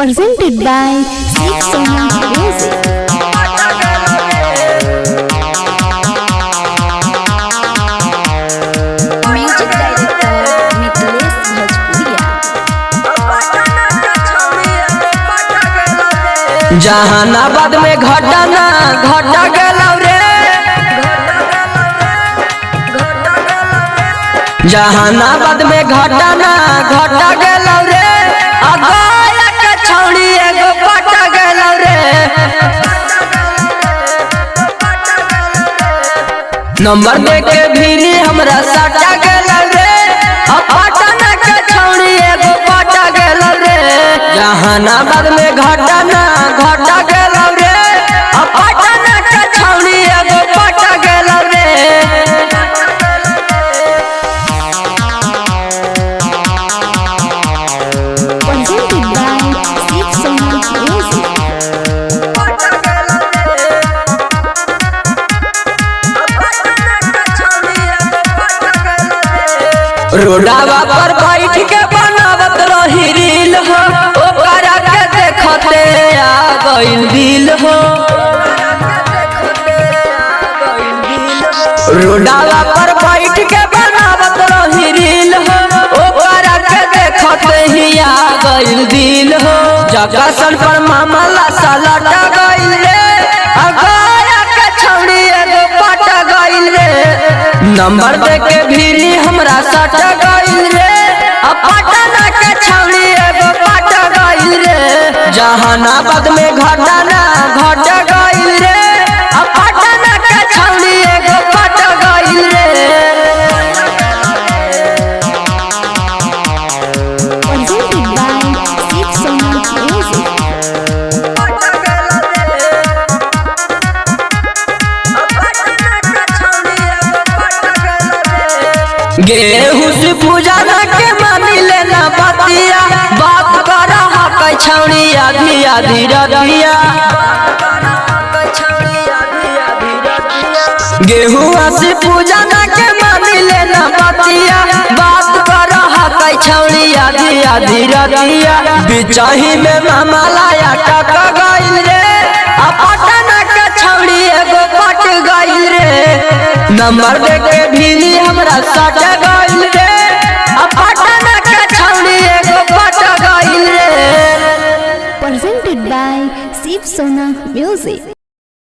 presented by Six Sona Music. Music director Mithilesh Bhojpuria. Jehanabad में घटना घट गलौ रे, जहानाबाद में घटना घट गलौ रे, अगला के छौड़ी एगो पट गलौ रे। नंबर दे के भीरी हमरा सटा गलौ रे, पटना के छौड़ी एगो पट गलौ रे। जहानाबाद में घटना घट गलौ रे, पटना के छौड़ी एगो पट गलौ रे। Presented by Six Sona Music. रोडावा पर बैठ के बनावत रही रील हो, ओकरा के देखते आ गइल दिल हो। रोडावा पर बैठ के बनावत रही रील हो, ओकरा के देखते ही आ गइल दिल हो। जगसन पर मामला सलट गइल रे, अगला के छौड़ी एगो पट गइल रे। नंबर दे के भीरी हमरा सट गइल रे, पटना के छौड़ी एगो पट गइल रे। जहानाबाद में घटना घट गइल रे, पटना के छौड़ी एगो पट गइल रे। Presented by Six Sona Music. गेहूं से पूजा के मानी लेना बतिया, बात कर हक छौड़ी आधी आधी रतिया। गेहूं से पूजा के मानी लेना बतिया, बात कर हक छौड़ी आधी आधी रतिया। बिचाही में मामला टक गइल रे, पटना के छौड़ी एगो पट गइल रे। नंबर दे के भीरी हमरा सट गइल रे, पटना